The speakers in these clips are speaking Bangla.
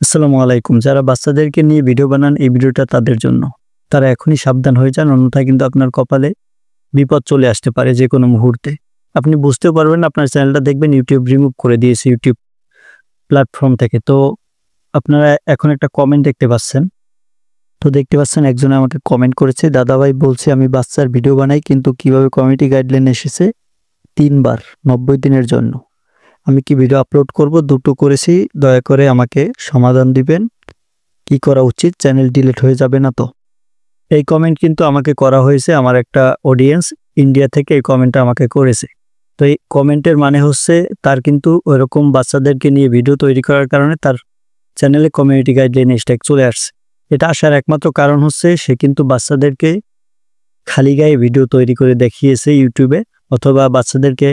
আসসালামু আলাইকুম। যারা বাচ্চাদেরকে নিয়ে ভিডিও বানান এই ভিডিওটা তাদের জন্য। তারা এখনই সাবধান হয়ে যান, অন্যথায় কিন্তু আপনার কপালে বিপদ চলে আসতে পারে যেকোনো মুহূর্তে। আপনি বুঝতেও পারবেন না, আপনার চ্যানেলটা দেখবেন YouTube রিমুভ করে দিয়েছে YouTube প্ল্যাটফর্ম থেকে। তো আপনারা এখন একটা কমেন্ট দেখতে পাচ্ছেন। একজনে আমাকে কমেন্ট করেছে, দাদা ভাই বলছে আমি বাচ্চার ভিডিও বানাই কিন্তু কিভাবে কমিউনিটি গাইডলাইন এসেছে 3 বার 90 দিনের জন্য। আমি কি ভিডিও আপলোড করব? দুটো করেছি, দয়া করে আমাকে সমাধান দিবেন। কি করা উচিত? চ্যানেল ডিলিট হয়ে যাবে না তো? এই কমেন্ট কিন্তু আমাকে করা হয়েছে, আমার একটা অডিয়েন্স ইন্ডিয়া থেকে এই কমেন্টটা আমাকে করেছে। তো এই কমেন্টের মানে হচ্ছে তার কিন্তু ওইরকম বাচ্চাদেরকে নিয়ে ভিডিও তৈরি করার কারণে তার চ্যানেলে কমিউনিটি গাইডলাইন স্ট্রাইক চলে আসছে। এটা আসার একমাত্র কারণ হচ্ছে সে কিন্তু বাচ্চাদেরকে খালি গায়ে ভিডিও তৈরি করে দেখিয়েছে ইউটিউবে, অথবা বাচ্চাদেরকে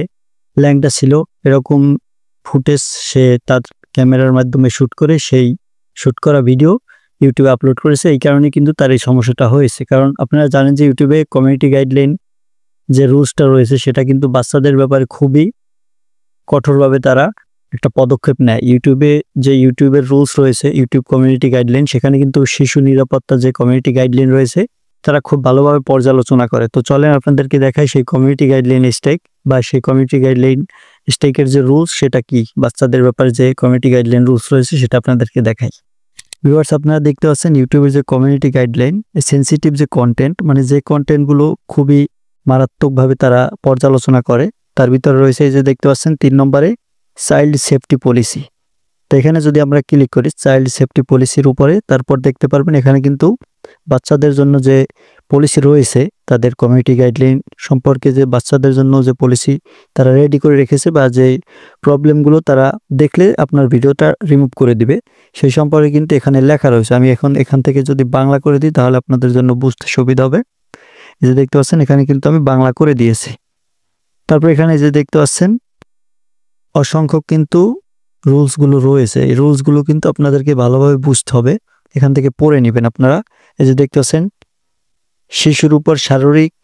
ল্যাংটা ছিল এরকম ফুটেজ সে তার ক্যামেরার মাধ্যমে শ্যুট করে সেই শ্যুট করা ভিডিও ইউটিউবে আপলোড করেছে। এই কারণে কিন্তু তার এই সমস্যাটা হয়েছে। কারণ আপনারা জানেন যে ইউটিউবে কমিউনিটি গাইডলাইন যে রুলসটা রয়েছে সেটা কিন্তু বাচ্চাদের ব্যাপারে খুবই কঠোরভাবে তারা একটা পদক্ষেপ নেয়। ইউটিউবের রুলস রয়েছে, ইউটিউব কমিউনিটি গাইডলাইন, সেখানে কিন্তু শিশু নিরাপত্তা যে কমিউনিটি গাইডলাইন রয়েছে তারা খুব ভালোভাবে পর্যালোচনা করে। তো চলেন আপনাদেরকে দেখাই সেই কমিউনিটি গাইডলাইন স্ট্রাইক বা সেই কমিউনিটি গাইডলাইন স্ট্রাইকের যে রুলস সেটা কি, বাচ্চাদের ব্যাপারে যে কমিউনিটি গাইডলাইন রুলস রয়েছে সেটা আপনাদেরকে দেখাই। ভিউয়ার্স, আপনারা দেখতে পাচ্ছেন ইউটিউবের যে কমিউনিটি গাইডলাইন, সেনসিটিভ যে কন্টেন্ট, মানে যে কন্টেন্টগুলো খুবই মারাত্মকভাবে তারা পর্যালোচনা করে, তার ভিতরে রয়েছে এই যে দেখতে পাচ্ছেন 3 নম্বরে চাইল্ড সেফটি পলিসি। তো এখানে যদি আমরা ক্লিক করি চাইল্ড সেফটি পলিসির উপরে, তারপর দেখতে পারবেন এখানে কিন্তু বাচ্চাদের জন্য যে পলিসি রয়েছে, তাদের কমিউনিটি গাইডলাইন সম্পর্কে যে বাচ্চাদের জন্য যে পলিসি তারা রেডি করে রেখেছে বা যে প্রবলেমগুলো তারা দেখলে আপনার ভিডিওটা রিমুভ করে দিবে সেই সম্পর্কে কিন্তু এখানে লেখা রয়েছে। আমি এখন এখান থেকে যদি বাংলা করে দিই তাহলে আপনাদের জন্য বুঝতে সুবিধা হবে। এই যে দেখতে পাচ্ছেন এখানে কিন্তু আমি বাংলা করে দিয়েছি। তারপর এখানে যে দেখতে পাচ্ছেন অসংখ্য কিন্তু রুলসগুলো রয়েছে, এই রুলসগুলো কিন্তু আপনাদেরকে ভালোভাবে বুঝতে হবে, এখান থেকে পড়ে নেবেন আপনারা। এই যে দেখতে পাচ্ছেন শিশুর উপর শারীরিক,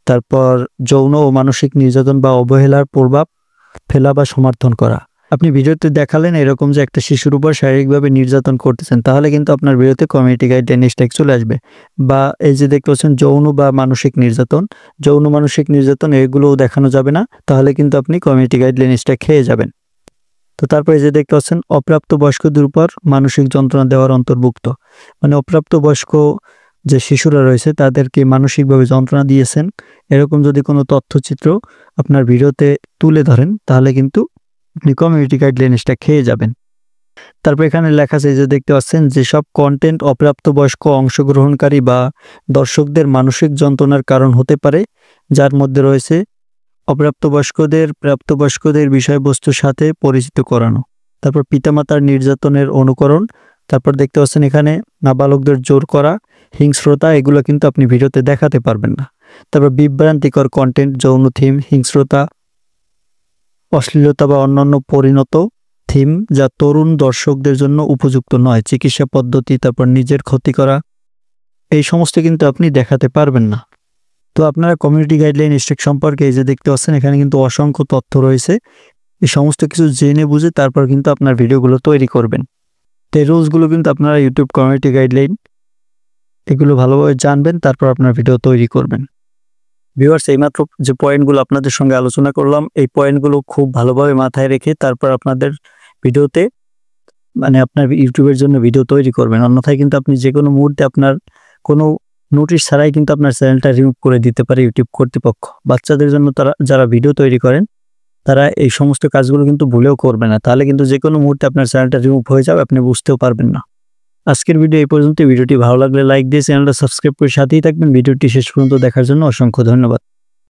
তারপর যৌন ও মানসিক নির্যাতন বা অবহেলার প্রভাব ফেলা বা সমর্থন করা। আপনি ভিডিওতে দেখালেন এরকম যে একটা শিশুর উপর শারীরিকভাবে নির্যাতন করতেছেন, তাহলে কিন্তু আপনার ভিডিওতে কমিউনিটি গাইডলাইন স্ট্রাইক চলে আসবে। বা এই যে দেখতে পাচ্ছেন যৌন বা মানসিক নির্যাতন এগুলোও দেখানো যাবে না, তাহলে কিন্তু আপনি কমিউনিটি গাইডলাইন স্ট্রাইক খেয়ে যাবেন। তো তারপরে যে দেখতে পাচ্ছেন অপ্রাপ্ত বয়স্কদের উপর মানসিক যন্ত্রণা দেওয়ার অন্তর্ভুক্ত, মানে অপ্রাপ্ত বয়স্ক যে শিশুরা রয়েছে তাদেরকে মানসিকভাবে যন্ত্রণা দিয়েছেন এরকম যদি কোনো তথ্যচিত্র আপনার ভিডিওতে তুলে ধরেন তাহলে কিন্তু আপনি কমিউনিটি গাইডলাইন স্ট্রাইক খেয়ে যাবেন। তারপর এখানে লেখা আছে যে দেখতে পাচ্ছেন যেসব কন্টেন্ট অপ্রাপ্তবয়স্ক অংশগ্রহণকারী বা দর্শকদের মানসিক যন্ত্রণার কারণ হতে পারে, যার মধ্যে রয়েছে প্রাপ্তবয়স্কদের বিষয়বস্তুর সাথে পরিচিত করানো, তারপর পিতামাতার নির্যাতনের অনুকরণ, তারপর দেখতে পাচ্ছেন এখানে নাবালকদের জোর করা, হিংস্রতা, এগুলো কিন্তু আপনি ভিডিওতে দেখাতে পারবেন না। তারপর বিভ্রান্তিকর কন্টেন্ট, যৌন থিম, হিংস্রতা, অশ্লীলতা বা অন্যান্য পরিণত থিম যা তরুণ দর্শকদের জন্য উপযুক্ত নয়, চিকিৎসা পদ্ধতি, তারপর নিজের ক্ষতি করা, এই সমস্ত কিন্তু আপনি দেখাতে পারবেন না। তো আপনারা কমিউনিটি গাইডলাইন স্ট্রাইক সম্পর্কে এই যে দেখতে পাচ্ছেন এখানে কিন্তু অসংখ্য তথ্য রয়েছে, এই সমস্ত কিছু জেনে বুঝে তারপর কিন্তু আপনার ভিডিওগুলো তৈরি করবেন। তো এই রুলসগুলো কিন্তু আপনারা ইউটিউব কমিউনিটি গাইডলাইন এগুলো ভালোভাবে জানবেন, তারপর আপনার ভিডিও তৈরি করবেন। ভিউয়ার্স, এইমাত্র যে পয়েন্টগুলো আপনাদের সঙ্গে আলোচনা করলাম এই পয়েন্টগুলো খুব ভালোভাবে মাথায় রেখে তারপর আপনাদের ভিডিওতে আপনার ইউটিউবের জন্য ভিডিও তৈরি করবেন, অন্যথায় কিন্তু আপনি যে কোনো মুহূর্তে আপনার কোনো নোটিশ ছাড়াই কিন্তু আপনার চ্যানেলটা রিমুভ করে দিতে পারে ইউটিউব কর্তৃপক্ষ। বাচ্চাদের জন্য যারা ভিডিও তৈরি করেন তারা এই সমস্ত কাজগুলো কিন্তু ভুলেও করবে না, তাহলে কিন্তু যে কোনো মুহূর্তে আপনার চ্যানেলটা রিমুভ হয়ে যাবে, আপনি বুঝতেও পারবেন না। আজকের ভিডিও এই পর্যন্ত। ভিডিওটি ভালো লাগলে লাইক দিয়ে চ্যানেলটা সাবস্ক্রাইব করে সাথেই থাকবেন। ভিডিওটি শেষ পর্যন্ত দেখার জন্য অসংখ্য ধন্যবাদ।